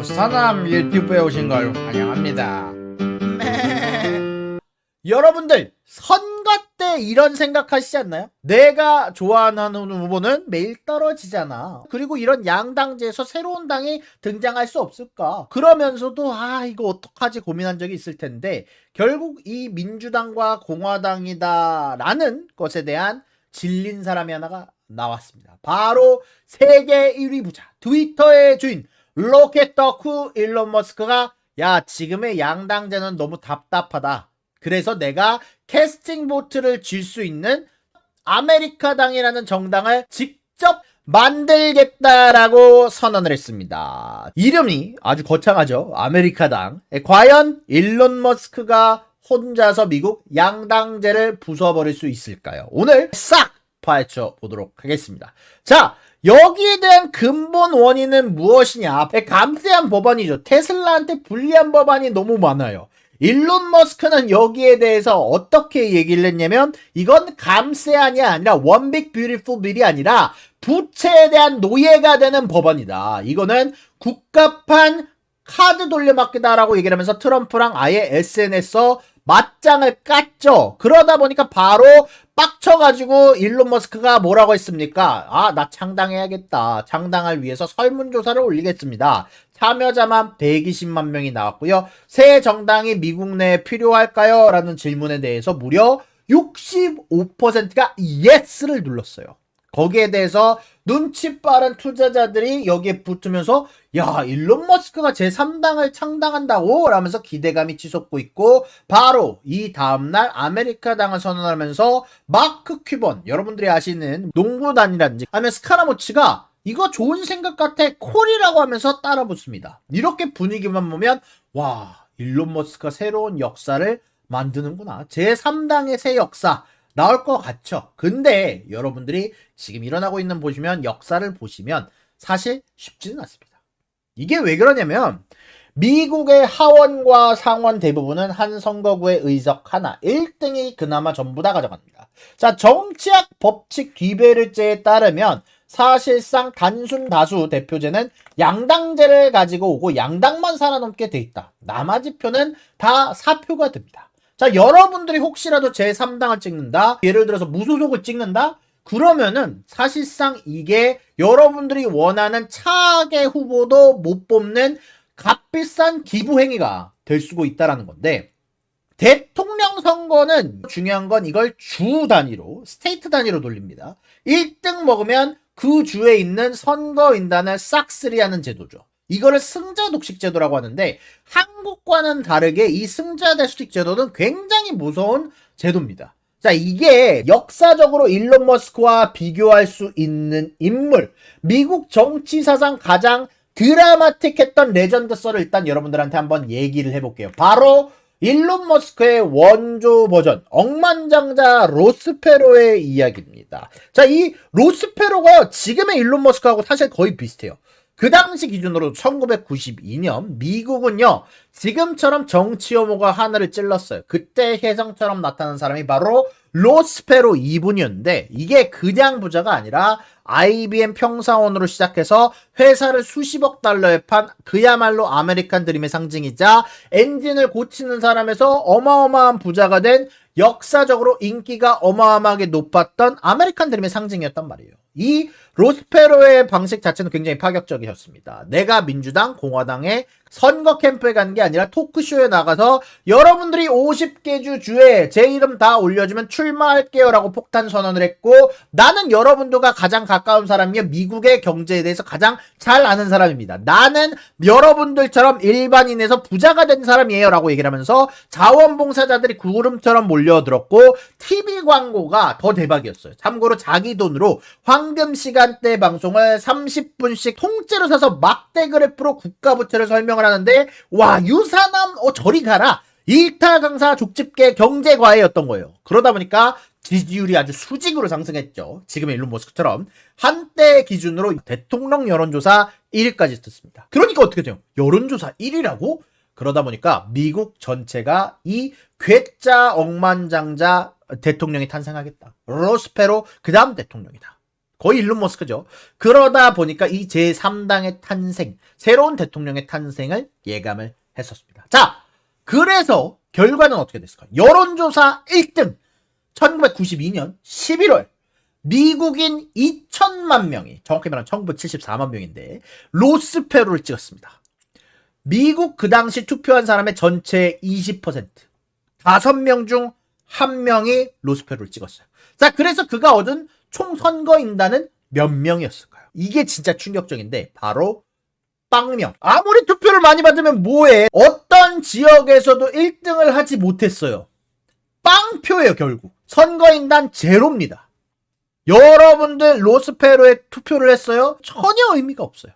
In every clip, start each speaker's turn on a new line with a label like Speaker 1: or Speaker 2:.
Speaker 1: 유사남 유튜브에 오신 걸 환영합니다. 여러분들 선거 때 이런 생각하시지 않나요? 내가 좋아하는 후보는 매일 떨어지잖아. 그리고 이런 양당제에서 새로운 당이 등장할 수 없을까? 그러면서도 이거 어떡하지 고민한 적이 있을 텐데 결국 이 민주당과 공화당이다 라는 것에 대한 질린 사람이 하나가 나왔습니다. 바로 세계 1위 부자 트위터의 주인 로켓 덕후 일론 머스크가 야 지금의 양당제는 너무 답답하다. 그래서 내가 캐스팅 보트를 질 수 있는 아메리카당이라는 정당을 직접 만들겠다라고 선언을 했습니다. 이름이 아주 거창하죠. 아메리카당. 과연 일론 머스크가 혼자서 미국 양당제를 부숴버릴 수 있을까요? 오늘 싹 파헤쳐 보도록 하겠습니다. 자, 여기에 대한 근본 원인은 무엇이냐? 감세한 법안이죠. 테슬라한테 불리한 법안이 너무 많아요. 일론 머스크는 여기에 대해서 어떻게 얘기를 했냐면 이건 감세안이 아니라 원빅 뷰티풀 빌이 아니라 부채에 대한 노예가 되는 법안이다. 이거는 국가판 카드 돌려막기다라고 얘기를 하면서 트럼프랑 아예 SNS에서 맞짱을 깠죠. 그러다 보니까 바로 빡쳐가지고 일론 머스크가 뭐라고 했습니까? 나 창당해야겠다. 창당을 위해서 설문조사를 올리겠습니다. 참여자만 120만 명이 나왔고요. 새 정당이 미국 내에 필요할까요? 라는 질문에 대해서 무려 65%가 예스를 눌렀어요. 거기에 대해서 눈치 빠른 투자자들이 여기에 붙으면서 야 일론 머스크가 제3당을 창당한다고 라면서 기대감이 치솟고 있고 바로 이 다음날 아메리카당을 선언하면서 마크 큐번 여러분들이 아시는 농구단이라든지 아니면 스카라모치가 이거 좋은 생각 같아 콜이라고 하면서 따라 붙습니다. 이렇게 분위기만 보면 와 일론 머스크가 새로운 역사를 만드는구나. 제3당의 새 역사 나올 것 같죠. 근데 여러분들이 지금 일어나고 있는 보시면 역사를 보시면 사실 쉽지는 않습니다. 이게 왜 그러냐면 미국의 하원과 상원 대부분은 한 선거구의 의석 하나 1등이 그나마 전부 다 가져갑니다. 자, 정치학 법칙 뒤베르제에 따르면 사실상 단순 다수 대표제는 양당제를 가지고 오고 양당만 살아남게 돼 있다. 나머지 표는 다 사표가 됩니다. 자, 여러분들이 혹시라도 제3당을 찍는다? 예를 들어서 무소속을 찍는다? 그러면은 사실상 이게 여러분들이 원하는 차악의 후보도 못 뽑는 값비싼 기부행위가 될 수가 있다는 건데 대통령 선거는 중요한 건 이걸 주 단위로 스테이트 단위로 돌립니다. 1등 먹으면 그 주에 있는 선거인단을 싹쓸이하는 제도죠. 이거를 승자 독식 제도라고 하는데 한국과는 다르게 이 승자 독식 제도는 굉장히 무서운 제도입니다. 자, 이게 역사적으로 일론 머스크와 비교할 수 있는 인물, 미국 정치 사상 가장 드라마틱했던 레전드 썰을 일단 여러분들한테 한번 얘기를 해볼게요. 바로 일론 머스크의 원조 버전 억만장자 로스페로의 이야기입니다. 자, 이 로스페로가요 지금의 일론 머스크하고 사실 거의 비슷해요. 그 당시 기준으로 1992년 미국은요 지금처럼 정치 혐오가 하늘을 찔렀어요. 그때 혜성처럼 나타난 사람이 바로 로스페로 이분이었는데 이게 그냥 부자가 아니라 IBM 평사원으로 시작해서 회사를 수십억 달러에 판 그야말로 아메리칸 드림의 상징이자 엔진을 고치는 사람에서 어마어마한 부자가 된 역사적으로 인기가 어마어마하게 높았던 아메리칸 드림의 상징이었단 말이에요. 이 로스페로의 방식 자체는 굉장히 파격적이었습니다. 내가 민주당, 공화당의 선거 캠프에 간 게 아니라 토크쇼에 나가서 여러분들이 50개 주에 제 이름 다 올려주면 출마할게요 라고 폭탄 선언을 했고 나는 여러분들과 가장 가까운 사람이며 미국의 경제에 대해서 가장 잘 아는 사람입니다. 나는 여러분들처럼 일반인에서 부자가 된 사람이에요 라고 얘기를 하면서 자원봉사자들이 구름처럼 몰려들었고 TV 광고가 더 대박이었어요. 참고로 자기 돈으로 황금 시간대 방송을 30분씩 통째로 사서 막대 그래프로 국가부채를 설명을 하는데 와 유사남 저리 가라 일타 강사 족집게 경제과외였던 거예요. 그러다 보니까 지지율이 아주 수직으로 상승했죠. 지금의 일론 머스크처럼 한때 기준으로 대통령 여론조사 1위까지 떴습니다. 그러니까 어떻게 돼요? 여론조사 1위라고? 그러다 보니까 미국 전체가 이 괴짜 억만장자 대통령이 탄생하겠다. 로스페로 그 다음 대통령이다. 거의 일론 머스크죠. 그러다 보니까 이 제3당의 탄생, 새로운 대통령의 탄생을 예감을 했었습니다. 자, 그래서 결과는 어떻게 됐을까요? 여론조사 1등 1992년 11월 미국인 2천만 명이, 정확히 말하면 1974만 명인데 로스페로를 찍었습니다. 미국 그 당시 투표한 사람의 전체의 20%, 5명 중 1명이 로스페로를 찍었어요. 자, 그래서 그가 얻은 총 선거인단은 몇 명이었을까요? 이게 진짜 충격적인데 바로 빵명. 아무리 투표를 많이 받으면 뭐해? 어떤 지역에서도 1등을 하지 못했어요. 빵표예요, 결국. 선거인단 제로입니다. 여러분들 로스페로에 투표를 했어요? 전혀 의미가 없어요.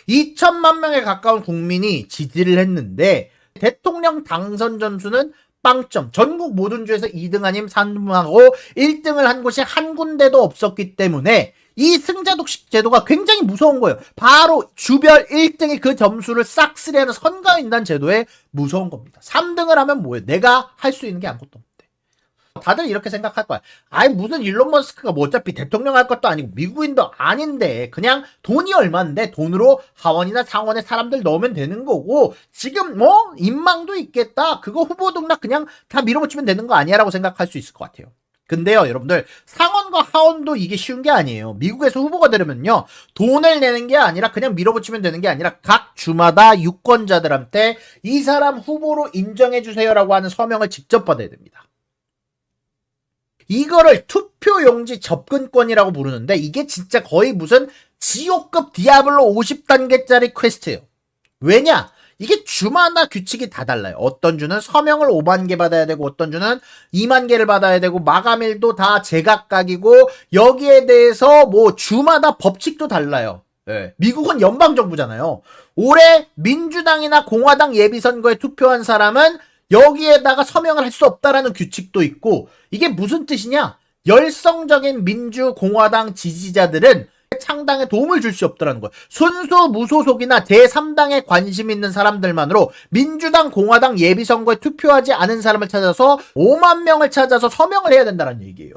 Speaker 1: 2천만 명에 가까운 국민이 지지를 했는데 대통령 당선 점수는 빵점. 전국 모든 주에서 2등 아님 3등하고 1등을 한 곳이 한 군데도 없었기 때문에 이 승자독식 제도가 굉장히 무서운 거예요. 바로 주별 1등이 그 점수를 싹쓸이하는 선거인단 제도에 무서운 겁니다. 3등을 하면 뭐예요? 내가 할 수 있는 게 아무것도 없는데. 다들 이렇게 생각할 거야. 아니 무슨 일론 머스크가 뭐 어차피 대통령 할 것도 아니고 미국인도 아닌데 그냥 돈이 얼마인데 돈으로 하원이나 상원에 사람들 넣으면 되는 거고 지금 뭐 인망도 있겠다. 그거 후보 등락 그냥 다 밀어붙이면 되는 거 아니야 라고 생각할 수 있을 것 같아요. 근데요 여러분들 상원과 하원도 이게 쉬운 게 아니에요. 미국에서 후보가 되려면요 돈을 내는 게 아니라 그냥 밀어붙이면 되는 게 아니라 각 주마다 유권자들한테 이 사람 후보로 인정해 주세요라고 하는 서명을 직접 받아야 됩니다. 이거를 투표용지 접근권이라고 부르는데 이게 진짜 거의 무슨 지옥급 디아블로 50단계짜리 퀘스트예요. 왜냐? 이게 주마다 규칙이 다 달라요. 어떤 주는 서명을 5만 개 받아야 되고 어떤 주는 2만 개를 받아야 되고 마감일도 다 제각각이고 여기에 대해서 뭐 주마다 법칙도 달라요. 네. 미국은 연방정부잖아요. 올해 민주당이나 공화당 예비선거에 투표한 사람은 여기에다가 서명을 할 수 없다라는 규칙도 있고 이게 무슨 뜻이냐? 열성적인 민주 공화당 지지자들은 창당에 도움을 줄 수 없다는 거예요. 순수 무소속이나 제3당에 관심 있는 사람들만으로 민주당 공화당 예비선거에 투표하지 않은 사람을 찾아서 5만 명을 찾아서 서명을 해야 된다는 얘기예요.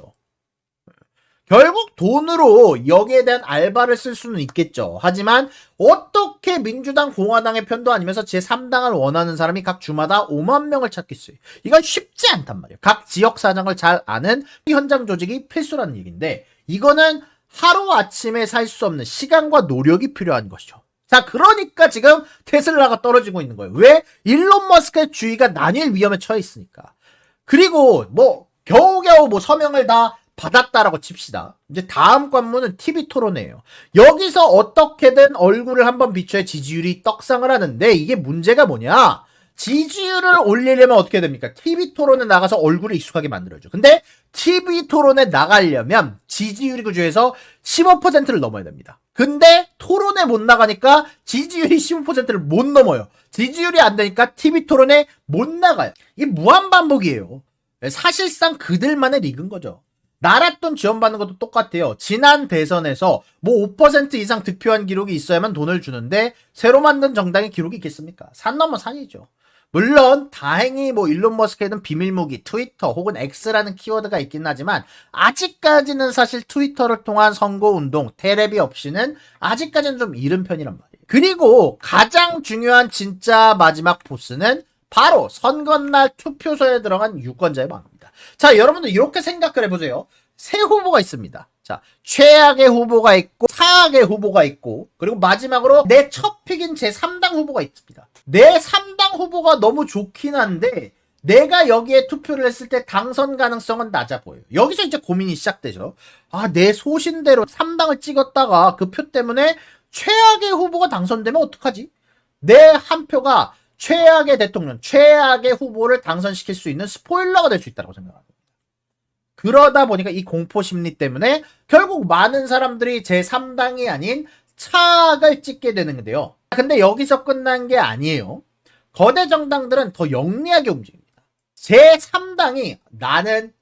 Speaker 1: 결국 돈으로 여기에 대한 알바를 쓸 수는 있겠죠. 하지만 어떻게 민주당 공화당의 편도 아니면서 제3당을 원하는 사람이 각 주마다 5만 명을 찾겠어요. 이건 쉽지 않단 말이에요. 각 지역 사정을 잘 아는 현장 조직이 필수라는 얘기인데 이거는 하루아침에 살 수 없는 시간과 노력이 필요한 것이죠. 자, 그러니까 지금 테슬라가 떨어지고 있는 거예요. 왜? 일론 머스크의 주의가 나뉠 위험에 처해 있으니까. 그리고 뭐 겨우겨우 뭐 서명을 다 받았다라고 칩시다. 이제 다음 관문은 TV 토론이에요. 여기서 어떻게든 얼굴을 한번 비춰야 지지율이 떡상을 하는데 이게 문제가 뭐냐? 지지율을 올리려면 어떻게 됩니까? TV 토론에 나가서 얼굴을 익숙하게 만들어줘. 근데 TV 토론에 나가려면 지지율이 그 중에서 15%를 넘어야 됩니다. 근데 토론에 못 나가니까 지지율이 15%를 못 넘어요. 지지율이 안 되니까 TV 토론에 못 나가요. 이게 무한반복이에요. 사실상 그들만의 리그인 거죠. 나랏돈 지원받는 것도 똑같아요. 지난 대선에서 뭐 5% 이상 득표한 기록이 있어야만 돈을 주는데 새로 만든 정당의 기록이 있겠습니까? 산 넘어 산이죠. 물론 다행히 뭐 일론 머스크에는 비밀무기 트위터 혹은 X라는 키워드가 있긴 하지만 아직까지는 사실 트위터를 통한 선거운동 테레비 없이는 아직까지는 좀 이른 편이란 말이에요. 그리고 가장 중요한 진짜 마지막 보스는 바로 선거날 투표소에 들어간 유권자의 마음입니다. 자, 여러분들 이렇게 생각을 해보세요. 세 후보가 있습니다. 자, 최악의 후보가 있고 사악의 후보가 있고 그리고 마지막으로 내 첫 픽인 제3당 후보가 있습니다. 내 3당 후보가 너무 좋긴 한데 내가 여기에 투표를 했을 때 당선 가능성은 낮아 보여요. 여기서 이제 고민이 시작되죠. 아, 내 소신대로 3당을 찍었다가 그 표 때문에 최악의 후보가 당선되면 어떡하지? 내 한 표가 최악의 대통령, 최악의 후보를 당선시킬 수 있는 스포일러가 될 수 있다고 생각합니다. 그러다 보니까 이 공포심리 때문에 결국 많은 사람들이 제3당이 아닌 차악을 찍게 되는 건데요. 근데 여기서 끝난 게 아니에요. 거대 정당들은 더 영리하게 움직입니다. 제3당이 나는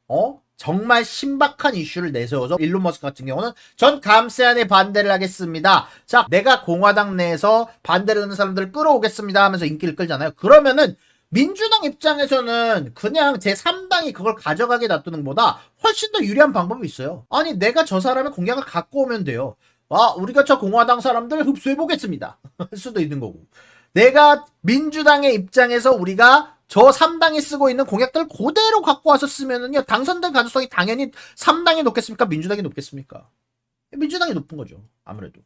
Speaker 1: 정말 신박한 이슈를 내세워서 일론 머스크 같은 경우는 전 감세안에 반대를 하겠습니다. 자, 내가 공화당 내에서 반대를 하는 사람들을 끌어오겠습니다 하면서 인기를 끌잖아요. 그러면은 민주당 입장에서는 그냥 제3당이 그걸 가져가게 놔두는 것보다 훨씬 더 유리한 방법이 있어요. 아니 내가 저 사람의 공약을 갖고 오면 돼요. 우리가 저 공화당 사람들 흡수해보겠습니다. 할 수도 있는 거고. 내가 민주당의 입장에서 우리가 저 3당이 쓰고 있는 공약들 그대로 갖고 와서 쓰면은요, 당선될 가능성이 당연히 3당이 높겠습니까? 민주당이 높겠습니까? 민주당이 높은 거죠. 아무래도.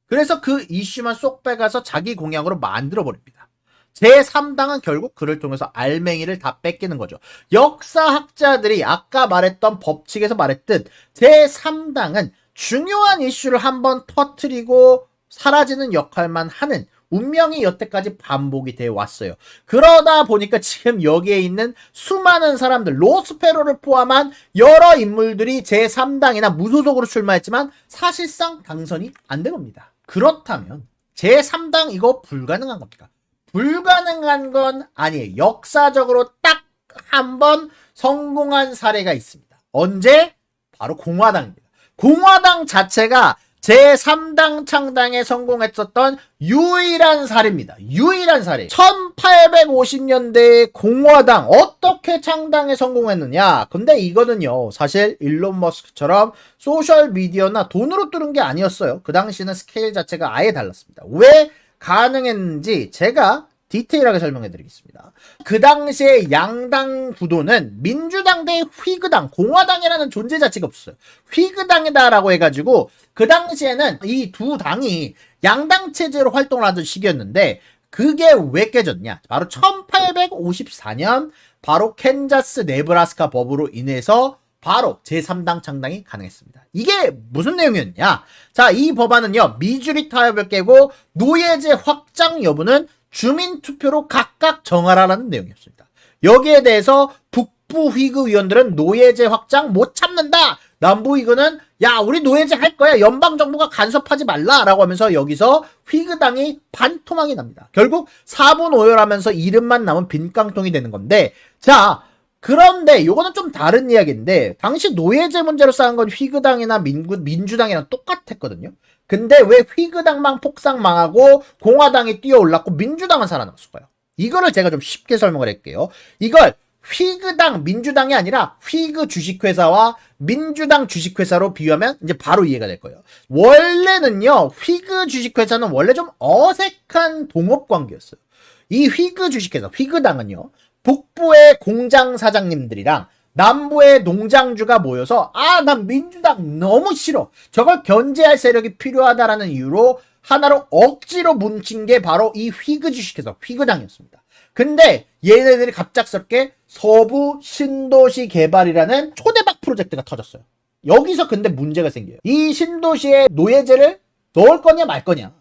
Speaker 1: 그래서 그 이슈만 쏙 빼가서 자기 공약으로 만들어버립니다. 제3당은 결국 그를 통해서 알맹이를 다 뺏기는 거죠. 역사학자들이 아까 말했던 법칙에서 말했듯 제3당은 중요한 이슈를 한번 터트리고 사라지는 역할만 하는 운명이 여태까지 반복이 되어 왔어요. 그러다 보니까 지금 여기에 있는 수많은 사람들, 로스페로를 포함한 여러 인물들이 제3당이나 무소속으로 출마했지만 사실상 당선이 안 된 겁니다. 그렇다면 제3당 이거 불가능한 겁니까? 불가능한 건 아니에요. 역사적으로 딱 한 번 성공한 사례가 있습니다. 언제? 바로 공화당입니다. 공화당 자체가 제3당 창당에 성공했었던 유일한 사례입니다. 유일한 사례. 1850년대의 공화당 어떻게 창당에 성공했느냐? 근데 이거는요, 사실 일론 머스크처럼 소셜미디어나 돈으로 뚫은 게 아니었어요. 그 당시는 스케일 자체가 아예 달랐습니다. 왜 가능했는지 제가 디테일하게 설명해 드리겠습니다. 그 당시에 양당 구도는 민주당 대 휘그당, 공화당이라는 존재 자체가 없었어요. 휘그당이다라고 해가지고 그 당시에는 이 두 당이 양당 체제로 활동을 하던 시기였는데 그게 왜 깨졌냐? 바로 1854년 바로 캔자스 네브라스카 법으로 인해서 바로 제3당 창당이 가능했습니다. 이게 무슨 내용이었냐? 자, 이 법안은요, 미주리 타협을 깨고 노예제 확장 여부는 주민투표로 각각 정하라라는 내용이었습니다. 여기에 대해서 북부 휘그 위원들은 노예제 확장 못 참는다. 남부 휘그는 야 우리 노예제 할 거야. 연방정부가 간섭하지 말라라고 하면서 여기서 휘그당이 반토막이 납니다. 결국 4분 오열하면서 이름만 남은 빈깡통이 되는 건데, 자 그런데 요거는 좀 다른 이야기인데 당시 노예제 문제로 싸운 건 휘그당이나 민주당이랑 똑같았거든요. 근데 왜 휘그당만 폭삭 망하고 공화당이 뛰어올랐고 민주당은 살아남았을까요? 이거를 제가 좀 쉽게 설명을 할게요. 이걸 휘그당, 민주당이 아니라 휘그 주식회사와 민주당 주식회사로 비유하면 이제 바로 이해가 될 거예요. 원래는요, 휘그 주식회사는 원래 좀 어색한 동업관계였어요. 이 휘그 주식회사, 휘그당은요, 북부의 공장 사장님들이랑 남부의 농장주가 모여서 난 민주당 너무 싫어. 저걸 견제할 세력이 필요하다라는 이유로 하나로 억지로 뭉친 게 바로 이 휘그 주식회사, 휘그당이었습니다. 근데 얘네들이 갑작스럽게 서부 신도시 개발이라는 초대박 프로젝트가 터졌어요. 여기서 근데 문제가 생겨요. 이 신도시에 노예제를 넣을 거냐 말 거냐.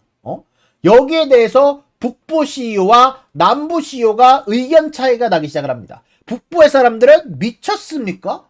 Speaker 1: 여기에 대해서 북부 CEO와 남부 CEO가 의견 차이가 나기 시작을 합니다. 북부의 사람들은 미쳤습니까?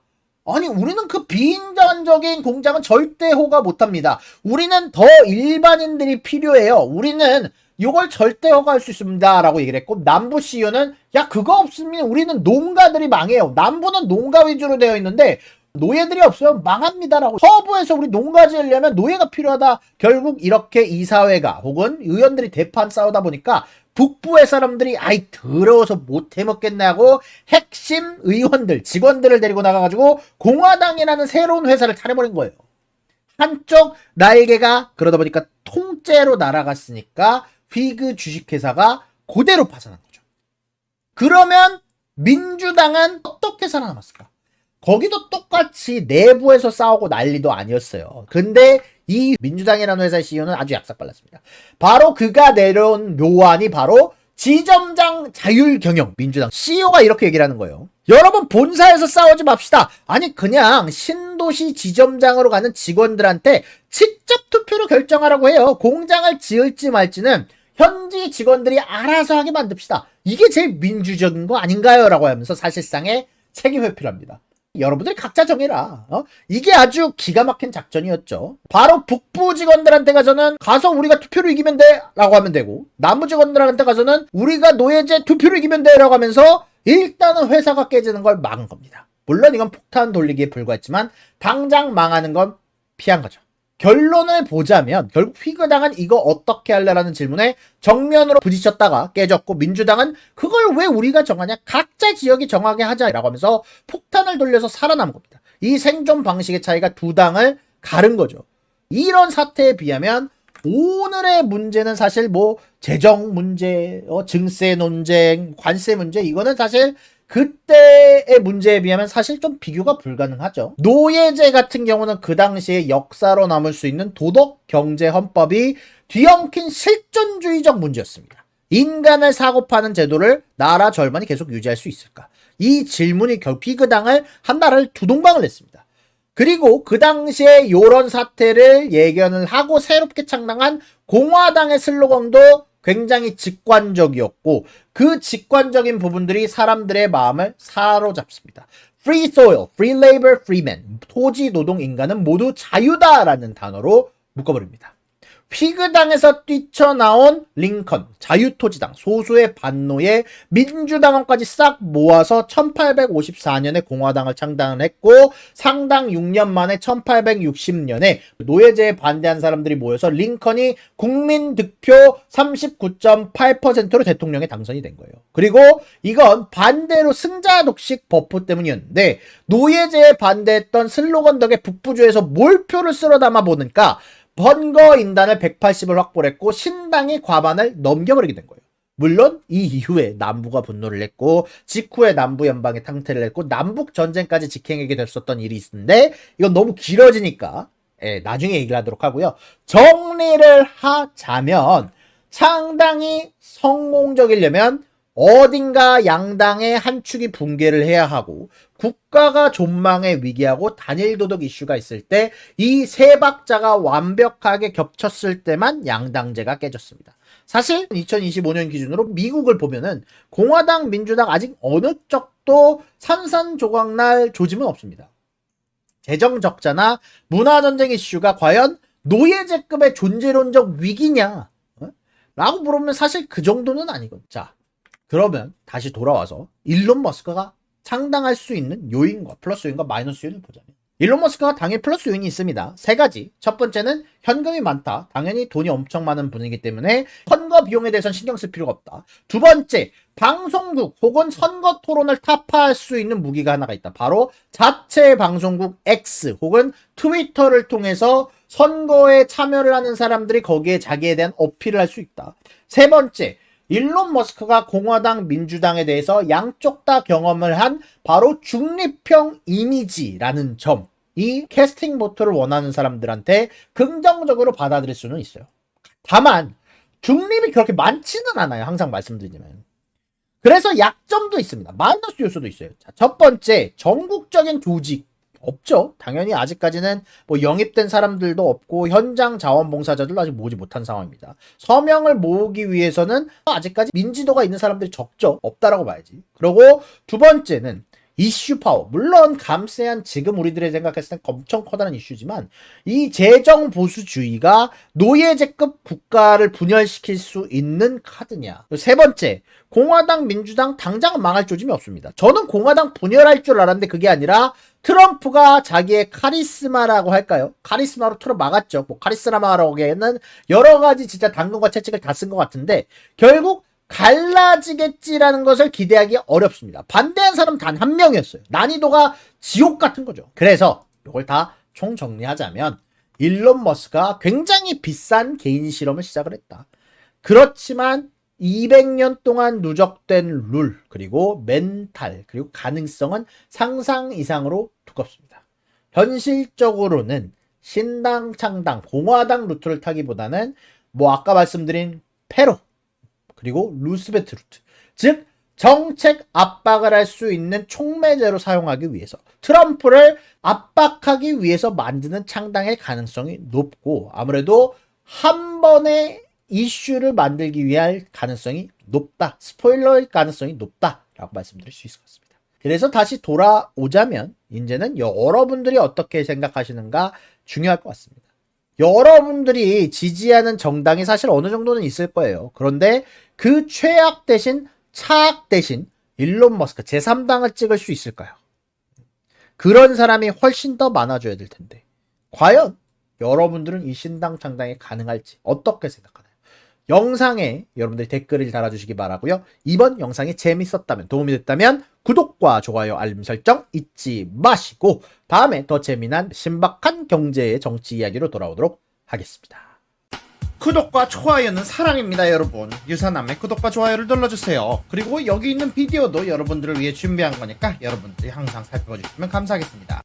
Speaker 1: 아니 우리는 그 비인간적인 공장은 절대 허가 못합니다. 우리는 더 일반인들이 필요해요. 우리는 이걸 절대 허가할 수 있습니다 라고 얘기를 했고, 남부 CEO는 야 그거 없으면 우리는 농가들이 망해요. 남부는 농가 위주로 되어 있는데 노예들이 없으면 망합니다 라고. 서부에서 우리 농가 지으려면 노예가 필요하다. 결국 이렇게 이사회가 혹은 의원들이 대판 싸우다 보니까 북부의 사람들이 아이 더러워서 못 해먹겠냐고 핵심 의원들, 직원들을 데리고 나가가지고 공화당이라는 새로운 회사를 차려버린 거예요. 한쪽 날개가 그러다 보니까 통째로 날아갔으니까 휘그 주식회사가 그대로 파산한 거죠. 그러면 민주당은 어떻게 살아남았을까? 거기도 똑같이 내부에서 싸우고 난리도 아니었어요. 근데 이 민주당이라는 회사의 CEO는 아주 약삭빨랐습니다. 바로 그가 내려온 묘안이 바로 지점장 자율경영. 민주당 CEO가 이렇게 얘기를 하는 거예요. 여러분 본사에서 싸우지 맙시다. 아니 그냥 신도시 지점장으로 가는 직원들한테 직접 투표로 결정하라고 해요. 공장을 지을지 말지는 현지 직원들이 알아서 하게 만듭시다. 이게 제일 민주적인 거 아닌가요? 라고 하면서 사실상의 책임 회피를 합니다. 여러분들이 각자 정해라. 이게 아주 기가 막힌 작전이었죠. 바로 북부 직원들한테 가서는 가서 우리가 투표로 이기면 돼 라고 하면 되고, 남부 직원들한테 가서는 우리가 노예제 투표로 이기면 돼 라고 하면서 일단은 회사가 깨지는 걸 막은 겁니다. 물론 이건 폭탄 돌리기에 불과했지만 당장 망하는 건 피한 거죠. 결론을 보자면 결국 피그당은 이거 어떻게 할래라는 질문에 정면으로 부딪혔다가 깨졌고, 민주당은 그걸 왜 우리가 정하냐, 각자 지역이 정하게 하자라고 하면서 폭탄을 돌려서 살아남은 겁니다. 이 생존 방식의 차이가 두 당을 가른 거죠. 이런 사태에 비하면 오늘의 문제는 사실 뭐 재정 문제, 증세 논쟁, 관세 문제, 이거는 사실 그때의 문제에 비하면 사실 좀 비교가 불가능하죠. 노예제 같은 경우는 그 당시에 역사로 남을 수 있는 도덕, 경제, 헌법이 뒤엉킨 실존주의적 문제였습니다. 인간을 사고 파는 제도를 나라 절반이 계속 유지할 수 있을까? 이 질문이 결국 피그당을 한 나라를 두 동강을 냈습니다. 그리고 그 당시에 이런 사태를 예견을 하고 새롭게 창당한 공화당의 슬로건도 굉장히 직관적이었고, 그 직관적인 부분들이 사람들의 마음을 사로잡습니다. Free soil, free labor, free man. 토지, 노동, 인간은 모두 자유다라는 단어로 묶어버립니다. 피그당에서 뛰쳐나온 링컨, 자유토지당, 소수의 반노의 민주당원까지 싹 모아서 1854년에 공화당을 창당을 했고, 상당 6년 만에 1860년에 노예제에 반대한 사람들이 모여서 링컨이 국민 득표 39.8%로 대통령에 당선이 된 거예요. 그리고 이건 반대로 승자 독식 버프 때문이었는데, 노예제에 반대했던 슬로건 덕에 북부주에서 몰표를 쓸어 담아 보니까 선거 인단을 180을 확보를 했고 신당이 과반을 넘겨버리게 된 거예요. 물론 이 이후에 남부가 분노를 했고, 직후에 남부 연방이 탕퇴를 했고, 남북 전쟁까지 직행하게 됐었던 일이 있는데 이건 너무 길어지니까 나중에 얘기를 하도록 하고요. 정리를 하자면 상당히 성공적이려면 어딘가 양당의 한 축이 붕괴를 해야 하고, 국가가 존망의 위기하고 단일 도덕 이슈가 있을 때 이 세 박자가 완벽하게 겹쳤을 때만 양당제가 깨졌습니다. 사실 2025년 기준으로 미국을 보면은 공화당, 민주당 아직 어느 쪽도 산산조각날 조짐은 없습니다. 재정 적자나 문화전쟁 이슈가 과연 노예제급의 존재론적 위기냐? 라고 물으면 사실 그 정도는 아니거든요. 자, 그러면 다시 돌아와서 일론 머스크가 창당할 수 있는 요인과 플러스 요인과 마이너스 요인을 보자면, 일론 머스크가 당연히 플러스 요인이 있습니다. 세 가지. 첫 번째는 현금이 많다. 당연히 돈이 엄청 많은 분이기 때문에 선거 비용에 대해서는 신경 쓸 필요가 없다. 두 번째, 방송국 혹은 선거 토론을 타파할 수 있는 무기가 하나가 있다. 바로 자체 방송국 X 혹은 트위터를 통해서 선거에 참여를 하는 사람들이 거기에 자기에 대한 어필을 할 수 있다. 세 번째, 일론 머스크가 공화당, 민주당에 대해서 양쪽 다 경험을 한 바로 중립형 이미지라는 점, 이 캐스팅 보트를 원하는 사람들한테 긍정적으로 받아들일 수는 있어요. 다만 중립이 그렇게 많지는 않아요. 항상 말씀드리지만. 그래서 약점도 있습니다. 마이너스 요소도 있어요. 자, 첫 번째, 전국적인 조직 없죠. 당연히 아직까지는 뭐 영입된 사람들도 없고 현장 자원봉사자들도 아직 모으지 못한 상황입니다. 서명을 모으기 위해서는 아직까지 민지도가 있는 사람들이 적죠. 없다라고 봐야지. 그리고 두 번째는 이슈 파워. 물론 감세한 지금 우리들이 생각했을 땐 엄청 커다란 이슈지만 이 재정 보수주의가 노예제급 국가를 분열시킬 수 있는 카드냐. 세 번째, 공화당, 민주당 당장은 망할 조짐이 없습니다. 저는 공화당 분열할 줄 알았는데 그게 아니라 트럼프가 자기의 카리스마라고 할까요? 카리스마로 틀어 막았죠. 뭐 카리스마라고 하기에는 여러 가지 진짜 당근과 채찍을 다 쓴 것 같은데 결국 갈라지겠지라는 것을 기대하기 어렵습니다. 반대한 사람 단 한 명이었어요. 난이도가 지옥 같은 거죠. 그래서 이걸 다 총정리하자면 일론 머스크가 굉장히 비싼 개인 실험을 시작을 했다. 그렇지만 200년 동안 누적된 룰, 그리고 멘탈, 그리고 가능성은 상상 이상으로 두껍습니다. 현실적으로는 신당 창당, 공화당 루트를 타기보다는 뭐 아까 말씀드린 페로, 그리고 루스베트 루트, 즉 정책 압박을 할 수 있는 촉매제로 사용하기 위해서 트럼프를 압박하기 위해서 만드는 창당의 가능성이 높고, 아무래도 한 번에 이슈를 만들기 위할 가능성이 높다. 스포일러일 가능성이 높다라고 말씀드릴 수 있을 것 같습니다. 그래서 다시 돌아오자면 이제는 여러분들이 어떻게 생각하시는가 중요할 것 같습니다. 여러분들이 지지하는 정당이 사실 어느 정도는 있을 거예요. 그런데 그 최악 대신 차악 대신 일론 머스크 제3당을 찍을 수 있을까요? 그런 사람이 훨씬 더 많아져야 될 텐데 과연 여러분들은 이 신당 창당이 가능할지 어떻게 생각하나요? 영상에 여러분들이 댓글을 달아주시기 바라고요. 이번 영상이 재밌었다면, 도움이 됐다면 구독과 좋아요, 알림 설정 잊지 마시고 다음에 더 재미난 신박한 경제의 정치 이야기로 돌아오도록 하겠습니다. 구독과 좋아요는 사랑입니다, 여러분. 유사남의 구독과 좋아요를 눌러주세요. 그리고 여기 있는 비디오도 여러분들을 위해 준비한 거니까 여러분들이 항상 살펴봐 주시면 감사하겠습니다.